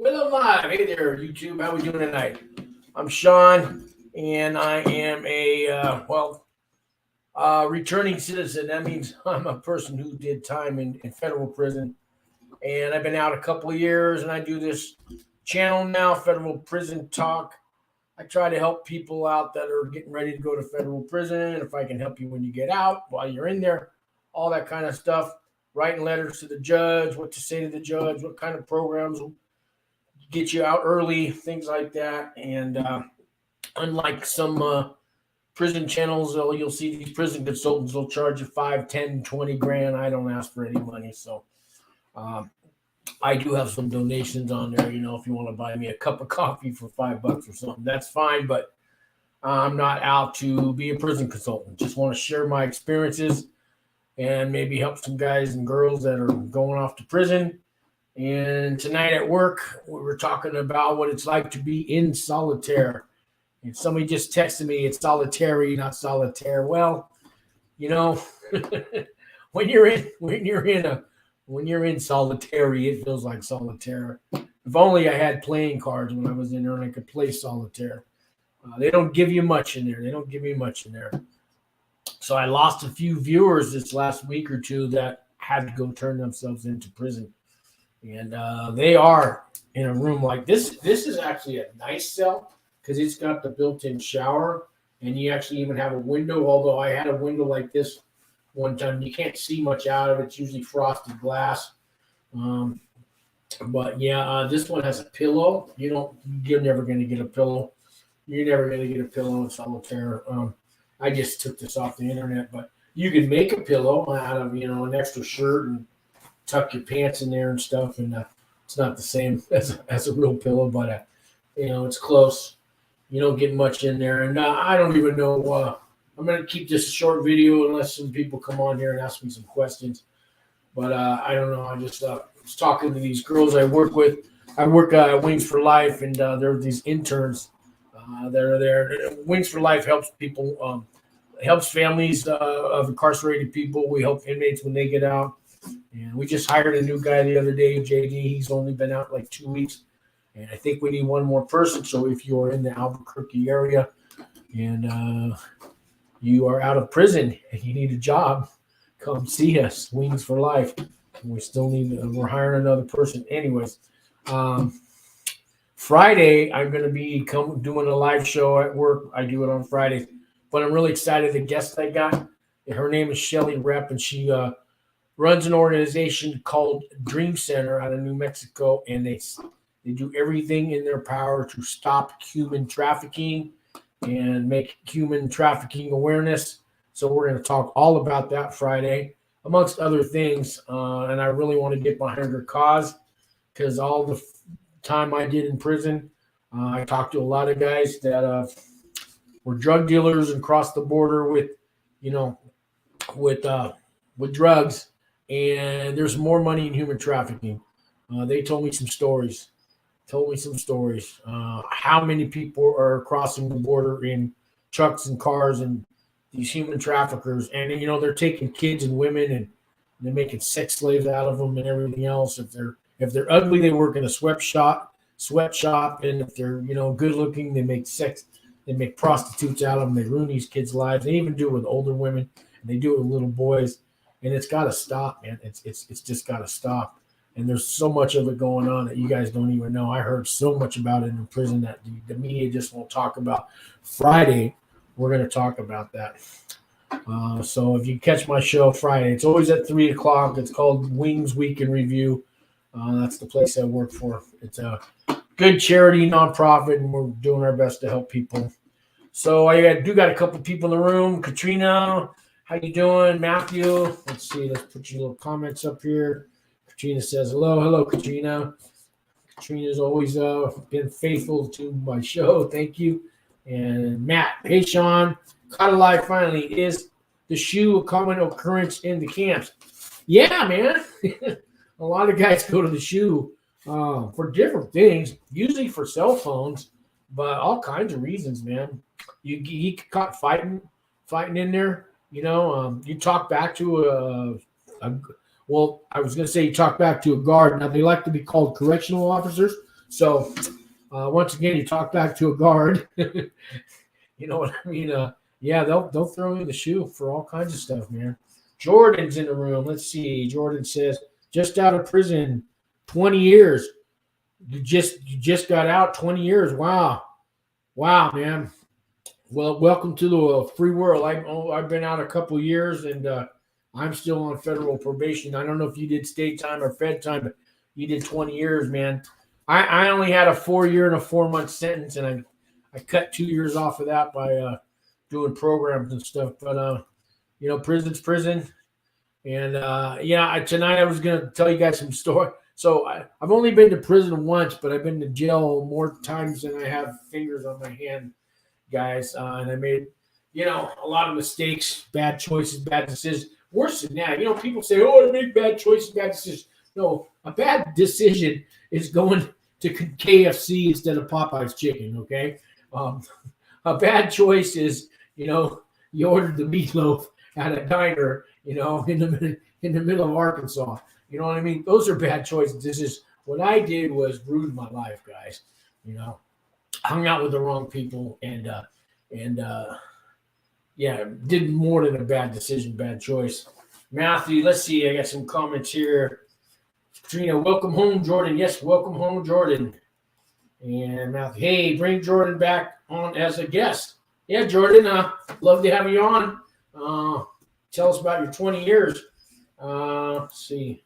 Well, live. Hey there, YouTube. How we doing tonight? I'm Sean, and I am a returning citizen. That means I'm a person who did time in federal prison, and I've been out a couple of years. And I do this channel now, Federal Prison Talk. I try to help people out that are getting ready to go to federal prison. If I can help you when you get out, while you're in there, all that kind of stuff. Writing letters to the judge, what to say to the judge, what kind of programs get you out early, things like that. And unlike some prison channels, you'll see these prison consultants will charge you 5, 10, 20 grand. I don't ask for any money. So um, I do have some donations on there. If you want to buy me a cup of coffee for $5 or something, that's fine. But I'm not out to be a prison consultant. Just want to share my experiences and maybe help some guys and girls that are going off to prison. And tonight at work, we were talking about what it's like to be in solitaire. And somebody just texted me, it's solitary, not solitaire. Well, you know, when you're in solitary, it feels like solitaire. If only I had playing cards when I was in there and I could play solitaire. They don't give you much in there. So I lost a few viewers this last week or two that had to go turn themselves into prison. And they are in a room like this. This is actually a nice cell because it's got the built-in shower, and you actually even have a window. Although I had a window like this one time, you can't see much out of it. It's usually frosted glass. But yeah, this one has a pillow. You're never going to get a pillow. You're never going to get a pillow in solitaire. I just took this off the internet, but you can make a pillow out of an extra shirt and tuck your pants in there and stuff, and it's not the same as a real pillow, but it's close. You don't get much in there, and I don't even know. I'm going to keep this a short video unless some people come on here and ask me some questions. But I don't know. I just was talking to these girls I work with. I work at Wings for Life, and there are these interns that are there. Wings for Life helps people, helps families of incarcerated people. We help inmates when they get out. And we just hired a new guy the other day, JD. He's only been out like 2 weeks. And I think we need one more person. So if you're in the Albuquerque area and you are out of prison and you need a job, come see us, Wings for Life. We still we're hiring another person. Anyways, Friday, I'm going to be doing a live show at work. I do it on Friday. But I'm really excited. The guest I got, her name is Shelly Rep, and she runs an organization called Dream Center out of New Mexico, and they do everything in their power to stop human trafficking and make human trafficking awareness. So we're going to talk all about that Friday, amongst other things. And I really want to get behind her cause because all the time I did in prison, I talked to a lot of guys that were drug dealers and crossed the border with drugs. And there's more money in human trafficking. They told me some stories. How many people are crossing the border in trucks and cars and these human traffickers. And, they're taking kids and women and they're making sex slaves out of them and everything else. If they're ugly, they work in a sweatshop. And if they're, good looking, they make prostitutes out of them. They ruin these kids' lives. They even do it with older women. And they do it with little boys. And it's got to stop, man. It's just got to stop. And there's so much of it going on that you guys don't even know. I heard so much about it in prison that the media just won't talk about. Friday, we're going to talk about that. So if you catch my show Friday, it's always at 3 o'clock. It's called Wings Week in Review. That's the place I work for. It's a good charity nonprofit, and we're doing our best to help people. So I do got a couple people in the room. Katrina, how you doing? Matthew, let's see. Let's put your little comments up here. Katrina says, hello, Katrina. Katrina's always been faithful to my show. Thank you. And Matt, hey, Sean. Caught alive finally. Is the shoe a common occurrence in the camps? Yeah, man. A lot of guys go to the shoe for different things, usually for cell phones, but all kinds of reasons, man. You get caught fighting in there. You talk back to I was going to say you talk back to a guard. Now, they like to be called correctional officers, So once again, you talk back to a guard. You know what I mean? Yeah, they'll throw you in the shoe for all kinds of stuff, man. Jordan's in the room. Let's see. Jordan says, just out of prison, 20 years. You just got out 20 years. Wow. Wow, man. Well, welcome to the free world. I've been out a couple years, and I'm still on federal probation. I don't know if you did state time or fed time, but you did 20 years, man. I only had a 4-year and a 4-month sentence, and I cut 2 years off of that by doing programs and stuff. But prison's prison. And tonight I was gonna tell you guys some story. So I've only been to prison once, but I've been to jail more times than I have fingers on my hand, guys. And I made, a lot of mistakes, bad choices, bad decisions. Worse than that, people say, "Oh, I make bad choices, bad decisions." No, a bad decision is going to KFC instead of Popeye's chicken. Okay, a bad choice is, you ordered the meatloaf at a diner, in the middle of Arkansas. You know what I mean? Those are bad choices. This is what I did was ruined my life, guys. Hung out with the wrong people and did more than a bad decision, bad choice. Matthew, let's see. I got some comments here. Katrina, welcome home, Jordan. Yes, welcome home, Jordan. And Matthew, hey, bring Jordan back on as a guest. Yeah, Jordan, love to have you on. Tell us about your 20 years. Let's see.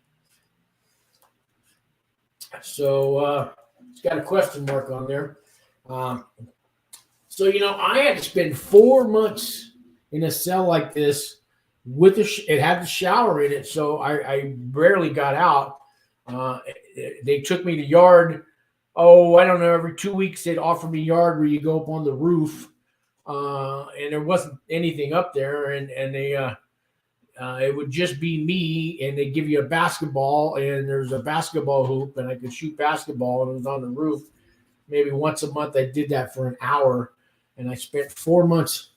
So it's got a question mark on there. I had to spend 4 months in a cell like this with it had the shower in it, so I barely got out. They took me to yard. Oh, I don't know. Every 2 weeks they'd offer me yard where you go up on the roof, and there wasn't anything up there, and they it would just be me, and they give you a basketball, and there's a basketball hoop, and I could shoot basketball, and it was on the roof. Maybe once a month I did that for an hour, and I spent 4 months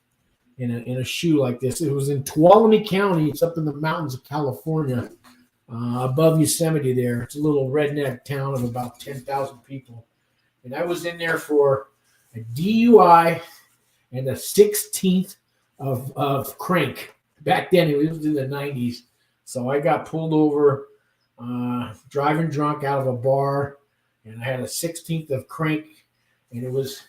in a shoe like this. It was in Tuolumne County. It's up in the mountains of California, above Yosemite there. It's a little redneck town of about 10,000 people. And I was in there for a DUI and a 16th of crank. Back then, it was in the 90s. So I got pulled over driving drunk out of a bar, and I had a 16th of crank, and it was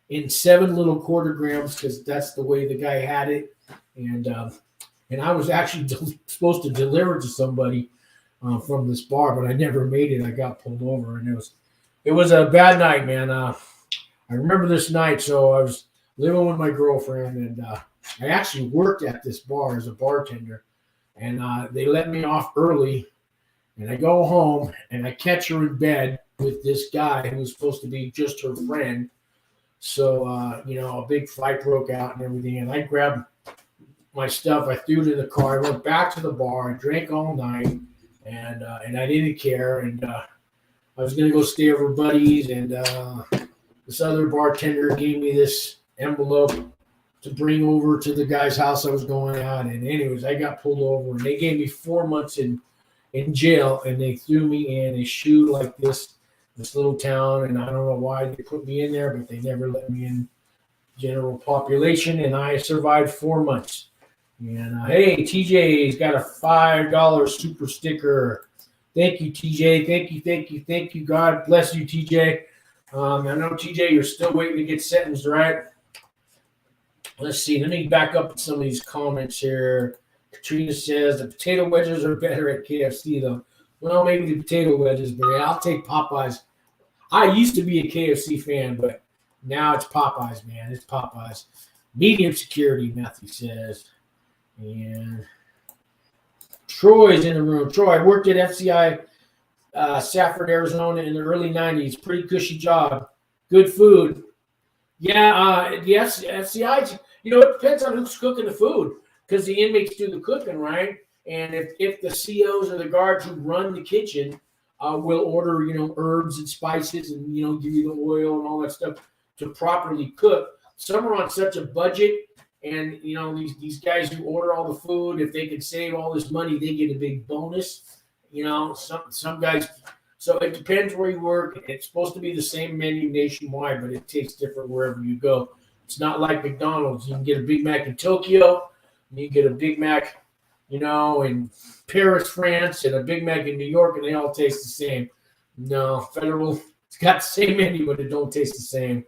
in 7 little quarter grams because that's the way the guy had it. And I was actually supposed to deliver to somebody from this bar, but I never made it. I got pulled over, and it was a bad night, man. I remember this night. So I was living with my girlfriend, and I actually worked at this bar as a bartender, and they let me off early, and I go home, and I catch her in bed with this guy who was supposed to be just her friend. So, a big fight broke out and everything, and I grabbed my stuff. I threw it in the car. I went back to the bar. I drank all night, and I didn't care, and I was going to go stay over buddies, and this other bartender gave me this envelope to bring over to the guy's house I was going at. And anyways, I got pulled over, and they gave me 4 months in jail, and they threw me in a shoe like this little town, and I don't know why they put me in there, but they never let me in general population, and I survived 4 months. And hey, TJ's got a $5 super sticker. Thank you, TJ. Thank you. God bless you, TJ. I know, TJ, you're still waiting to get sentenced, right? Let's see. Let me back up some of these comments here. Katrina says the potato wedges are better at KFC, though. Well, maybe the potato wedges, but yeah, I'll take Popeyes. I used to be a KFC fan, but now it's Popeyes, man. It's Popeyes. Medium security, Matthew says. And Troy's in the room. Troy, I worked at FCI Safford, Arizona in the early 90s. Pretty cushy job. Good food. Yeah, yes, FCI, it depends on who's cooking the food because the inmates do the cooking, right? And if the COs or the guards who run the kitchen will order, herbs and spices and, give you the oil and all that stuff to properly cook. Some are on such a budget, and, these guys who order all the food, if they can save all this money, they get a big bonus. Some guys So it depends where you work. It's supposed to be the same menu nationwide, but it tastes different wherever you go. It's not like McDonald's. You can get a Big Mac in Tokyo, and you get a Big Mac, in Paris, France, and a Big Mac in New York, and they all taste the same. No, Federal, it's got the same menu, but it don't taste the same.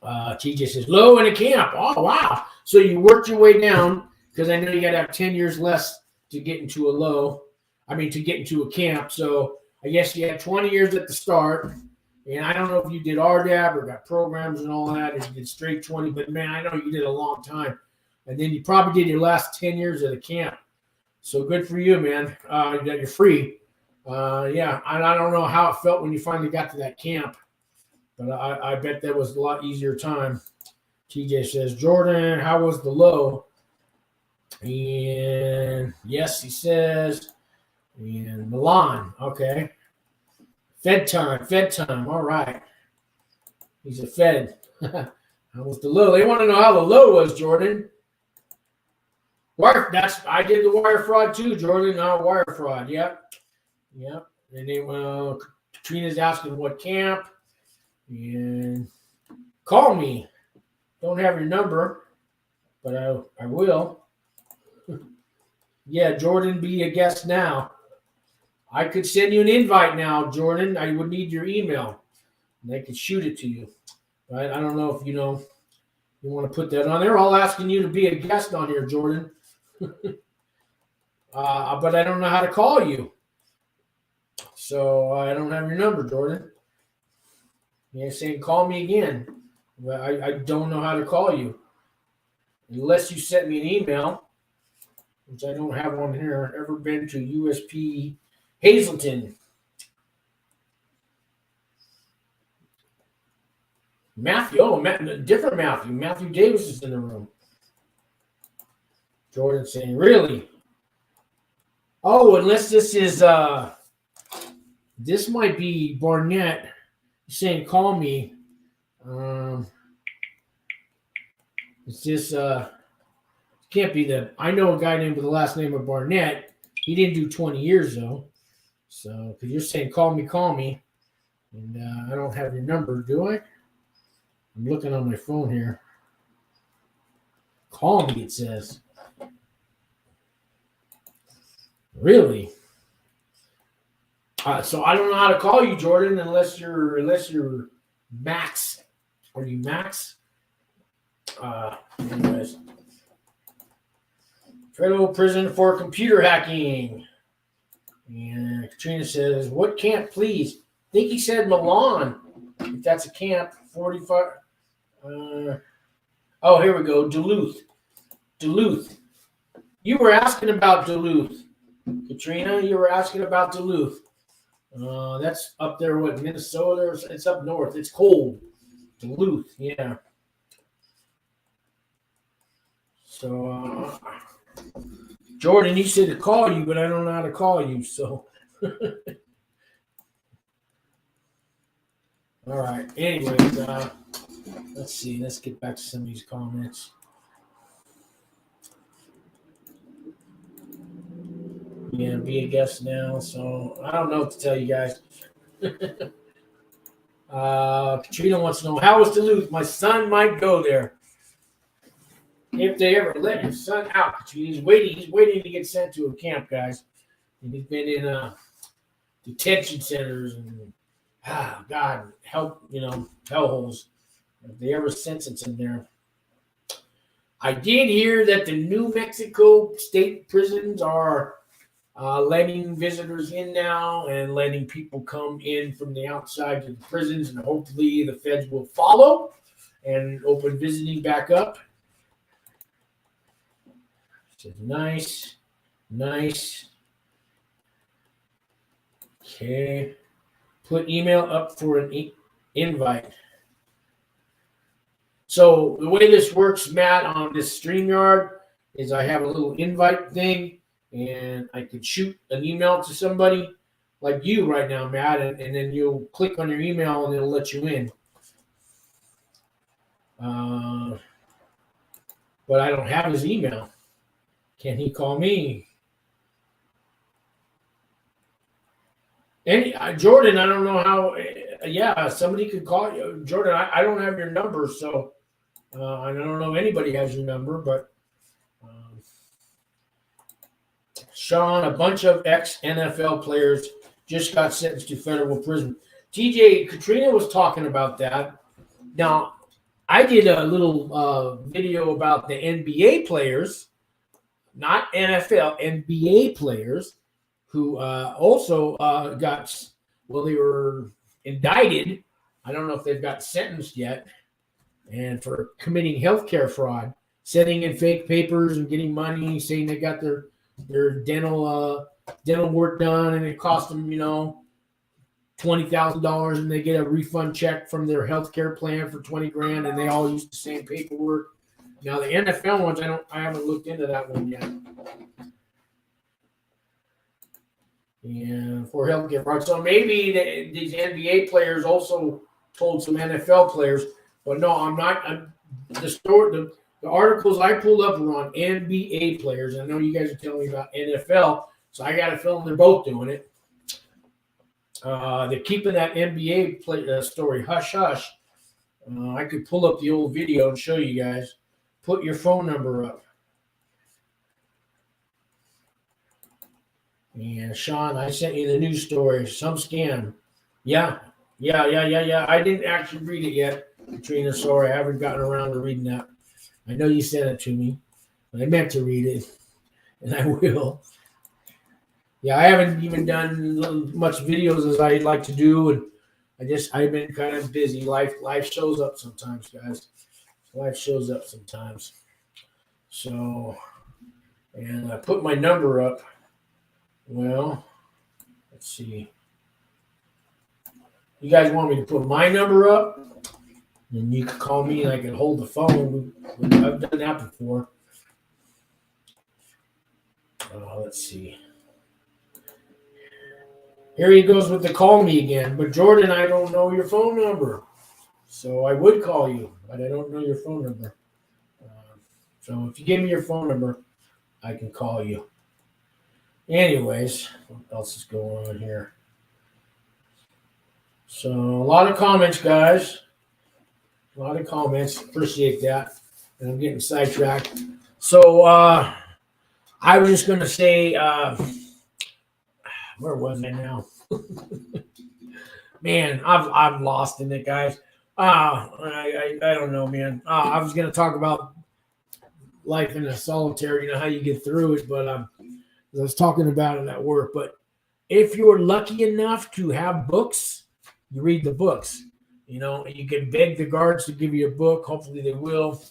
TJ says, low in a camp. Oh, wow. So you worked your way down, because I know you got to have 10 years less to get into to get into a camp. So I guess you had 20 years at the start. And I don't know if you did RDAB or got programs and all that, or you did straight 20, but man, I know you did a long time. And then you probably did your last 10 years at a camp. So good for you, man. That you're free. Yeah, and I don't know how it felt when you finally got to that camp, but I bet that was a lot easier time. TJ says, Jordan, how was the low? And yes, he says, and Milan, okay. Fed time, all right. He's a Fed. How was the low? They want to know how the low was, Jordan. I did the wire fraud too, Jordan. Wire fraud, yep. And then Katrina's asking what camp. And call me. Don't have your number, but I will. Yeah, Jordan, be a guest now. I could send you an invite now, Jordan. I would need your email. And they could shoot it to you. Right? I don't know if you want to put that on there. I'll asking you to be a guest on here, Jordan. But I don't know how to call you. So I don't have your number, Jordan. You're saying call me again. Well, I don't know how to call you. Unless you sent me an email, which I don't have on here. Ever been to USP Hazleton? Matthew. Different Matthew. Matthew Davis is in the room. Jordan saying, really? Oh, unless this is, this might be Barnett saying, call me. It's just, can't be I know a guy named with the last name of Barnett. He didn't do 20 years, though. So, because you're saying, call me. And I don't have your number, do I? I'm looking on my phone here. Call me, it says. Really? So I don't know how to call you, Jordan, unless you're Max. Are you Max? Anyways. Federal prison for computer hacking. And Katrina says, what camp, please? I think he said Milan. If that's a camp, 45. Oh, here we go. Duluth. You were asking about Duluth. Katrina, you were asking about Duluth. That's up there, Minnesota? It's up north. It's cold. Duluth, yeah. So, Jordan, he said to call you, but I don't know how to call you, so. All right. Anyways, let's see. Let's get back to some of these comments. Yeah, be a guest now. So I don't know what to tell you guys. Katrina wants to know, how was Duluth? My son might go there. If they ever let your son out, Katrina, he's waiting to get sent to a camp, guys. And he's been in detention centers and God help, hellholes. If they ever sentence him there. I did hear that the New Mexico state prisons are letting visitors in now and letting people come in from the outside to the prisons, and hopefully the feds will follow and open visiting back up. Says nice. Okay. Put email up for an invite. So the way this works, Matt, on this StreamYard is I have a little invite thing, and I can shoot an email to somebody like you right now, Matt, and then you'll click on your email and it'll let you in. But I don't have his email. Can he call me? Any Jordan, I don't know how. Yeah, somebody could call you, Jordan. I don't have your number, so I don't know if anybody has your number, but Sean, a bunch of ex-NFL players just got sentenced to federal prison. TJ, Katrina was talking about that. Now, I did a little video about the NBA players, not NFL, NBA players who also got, well, they were indicted. I don't know if they've got sentenced yet, and for committing healthcare fraud, sending in fake papers and getting money, saying they got their dental work done, and it cost them, $20,000, and they get a refund check from their healthcare plan for $20,000, and they all use the same paperwork. Now the NFL ones, I haven't looked into that one yet. And for healthcare fraud, so maybe these NBA players also told some NFL players, but no, I'm not. The articles I pulled up were on NBA players. I know you guys are telling me about NFL, so I got a feeling they're both doing it. They're keeping that NBA story hush hush. I could pull up the old video and show you guys. Put your phone number up. And Sean, I sent you the news story. Some scam. Yeah. I didn't actually read it yet, Katrina. Sorry, I haven't gotten around to reading that. I know you sent it to me, but I meant to read it, and I will. Yeah, I haven't even done much videos as I'd like to do, and I've been kind of busy. Life shows up sometimes, guys. Life shows up sometimes. So, and I put my number up. Well, let's see. You guys want me to put my number up? And you can call me and I can hold the phone. I've done that before. Let's see. Here he goes with the call me again. But Jordan, I don't know your phone number. So I would call you, but I don't know your phone number. So if you give me your phone number, I can call you. Anyways, what else is going on here? So a lot of comments, guys. A lot of comments. Appreciate that. And I'm getting sidetracked. So I was just going to say, where was I now? Man, I've lost in it, guys. I don't know, man. I was going to talk about life in a solitaire, how you get through it, but I was talking about it at work. But if you're lucky enough to have books, you read the books. You can beg the guards to give you a book. Hopefully they will.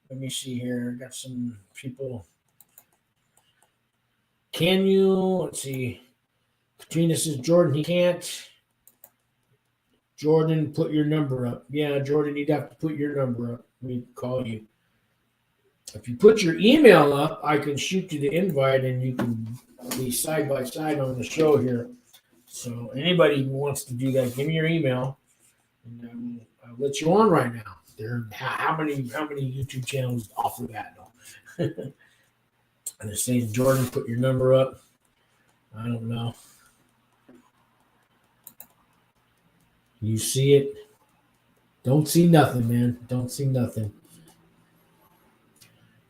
Let me see here. I got some people. Can you? Let's see. Katrina says, Jordan, he can't. Jordan, put your number up. Yeah, Jordan, you'd have to put your number up. Let me call you. If you put your email up, I can shoot you the invite and you can be side by side on the show here. So anybody who wants to do that, give me your email. And I'll let you on right now. How many YouTube channels offer that? And they're saying, Jordan, put your number up. I don't know. You see it? Don't see nothing, man. Don't see nothing.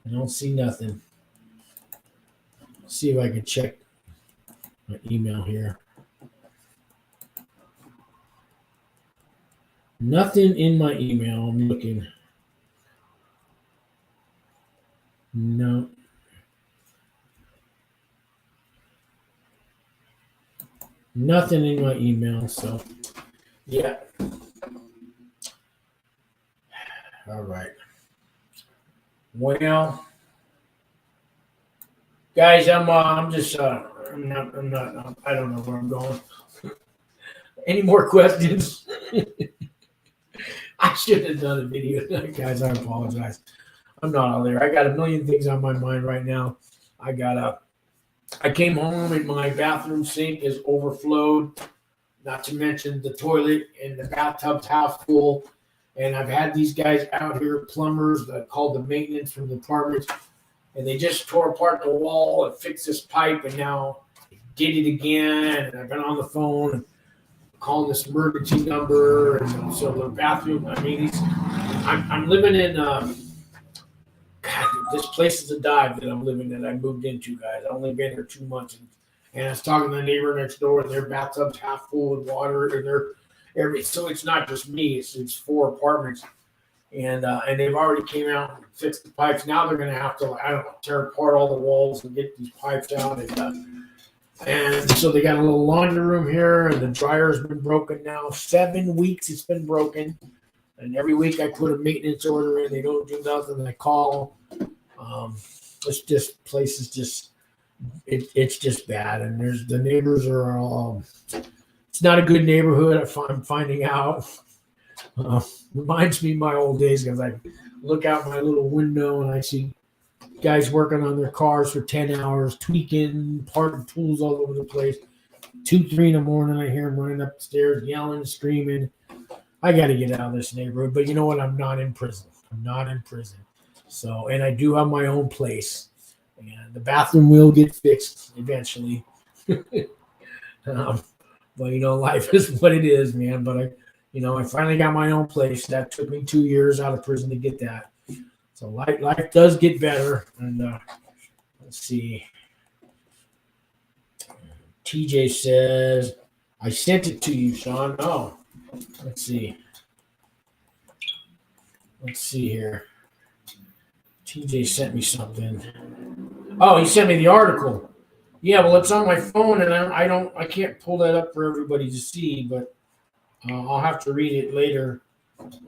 I don't see nothing. Let's see if I can check my email here. Nothing in my email. I'm looking. No. Nothing in my email. So, yeah. All right. Well, guys, I'm just I'm not I don't know where I'm going. Any more questions? I should have done a video tonight, guys. I apologize. I'm not all there. I got a million things on my mind right now. I came home and my bathroom sink is overflowed. Not to mention the toilet and the bathtub's half full. And I've had these guys out here, plumbers, that called the maintenance from the apartments, and they just tore apart the wall and fixed this pipe, and now did it again, and I've been on the phone and calling this emergency number, and so the bathroom. I mean, I'm living in. God, this place is a dive that I'm living in. I moved into, guys. I've only been here 2 months, and I was talking to the neighbor next door, and their bathtub's half full of water, and so it's not just me. It's 4 apartments, and they've already came out and fixed the pipes. Now they're going to have to, tear apart all the walls and get these pipes out, and so they got a little laundry room here, and the dryer's been broken now. 7 weeks it's been broken. And every week I put a maintenance order in. They don't do nothing. And I call. It's just place is just it's just bad. And the neighbors are all. It's not a good neighborhood. I'm finding out. Reminds me of my old days because I look out my little window and I see guys working on their cars for 10 hours, tweaking, parting tools all over the place. 2, 3 in the morning, I hear them running up the stairs, yelling, screaming. I got to get out of this neighborhood, but you know what? I'm not in prison. So, and I do have my own place, and the bathroom will get fixed eventually. But life is what it is, man. But I finally got my own place. That took me 2 years out of prison to get that. So life does get better. And let's see. TJ says, I sent it to you, Sean. Oh. Let's see here. TJ sent me something. Oh, he sent me the article. Yeah, well, it's on my phone, and I can't pull that up for everybody to see, but I'll have to read it later.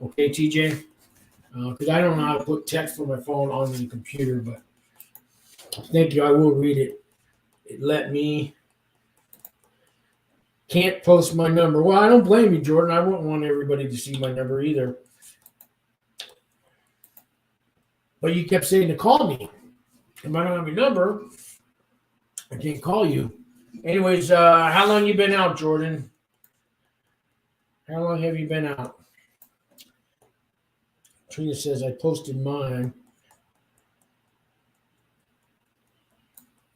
Okay, TJ? Because I don't know how to put text from my phone on the computer, but thank you. I will read it. It let me. Can't post my number. Well, I don't blame you, Jordan. I wouldn't want everybody to see my number either. But you kept saying to call me. If I don't have your number, I can't call you. Anyways, how long you been out, Jordan? How long have you been out? Trina says, I posted mine.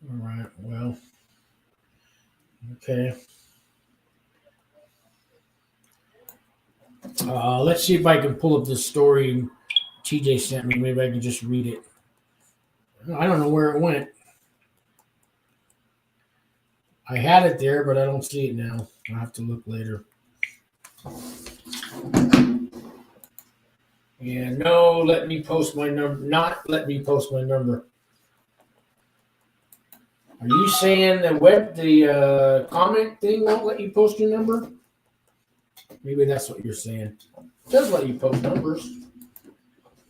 All right, well, okay. Let's see if I can pull up this story TJ sent me. Maybe I can just read it. I don't know where it went. I had it there, but I don't see it now. I'll have to look later. And no, let me post my number. Not let me post my number. Are you saying the comment thing won't let you post your number? Maybe that's what you're saying. It does let you post numbers.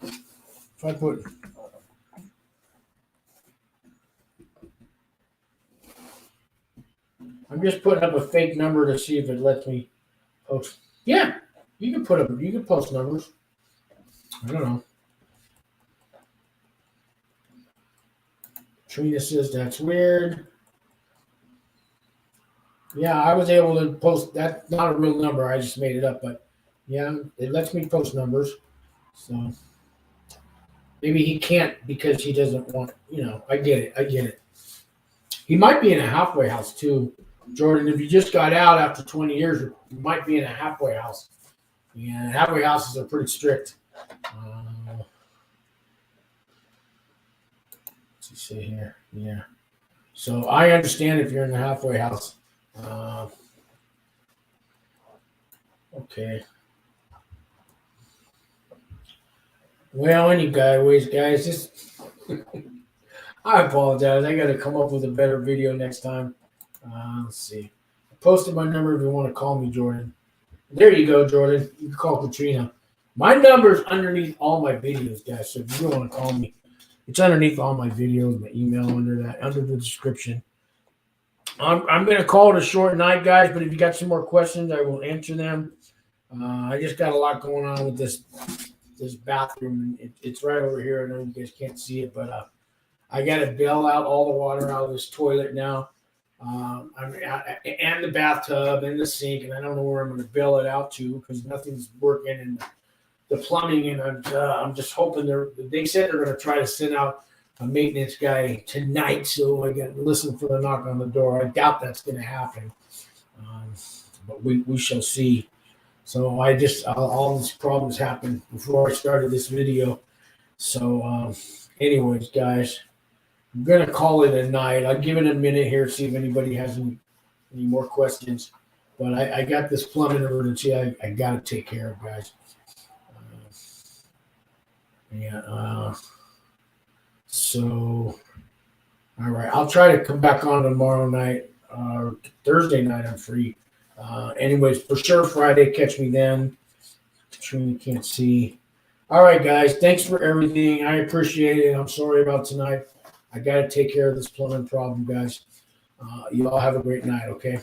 If I put... I'm just putting up a fake number to see if it lets me post. Yeah, you can post numbers. I don't know. Trina says that's weird. Yeah, I was able to post. That's not a real number. I just made it up, but yeah, it lets me post numbers. So maybe he can't because he doesn't want. I get it. He might be in a halfway house too, Jordan. If you just got out after 20 years, you might be in a halfway house. Yeah, halfway houses are pretty strict. What's he say here? Yeah. So I understand if you're in the halfway house. Okay. Well, anyways, guys, just I apologize. I got to come up with a better video next time. Let's see. I posted my number if you want to call me, Jordan. There you go, Jordan. You can call Katrina. My number's underneath all my videos, guys. So if you don't want to call me, it's underneath all my videos, my email under the description. I'm going to call it a short night, guys, but if you got some more questions, I will answer them. I just got a lot going on with this bathroom. It's right over here. I know you guys can't see it, but I got to bail out all the water out of this toilet now. And the bathtub and the sink, and I don't know where I'm going to bail it out to because nothing's working and the plumbing. And I'm just hoping they said they're going to try to send out a maintenance guy tonight, so I got to listen for the knock on the door. I doubt that's going to happen, but we shall see. So all these problems happened before I started this video. So anyways, guys, I'm going to call it a night. I'll give it a minute here, see if anybody has any more questions. But I got this plumbing emergency I got to take care of, guys. So, all right. I'll try to come back on tomorrow night. Thursday night, I'm free. Anyways, for sure, Friday, catch me then. Katrina can't see. All right, guys. Thanks for everything. I appreciate it. I'm sorry about tonight. I got to take care of this plumbing problem, guys. You all have a great night, okay?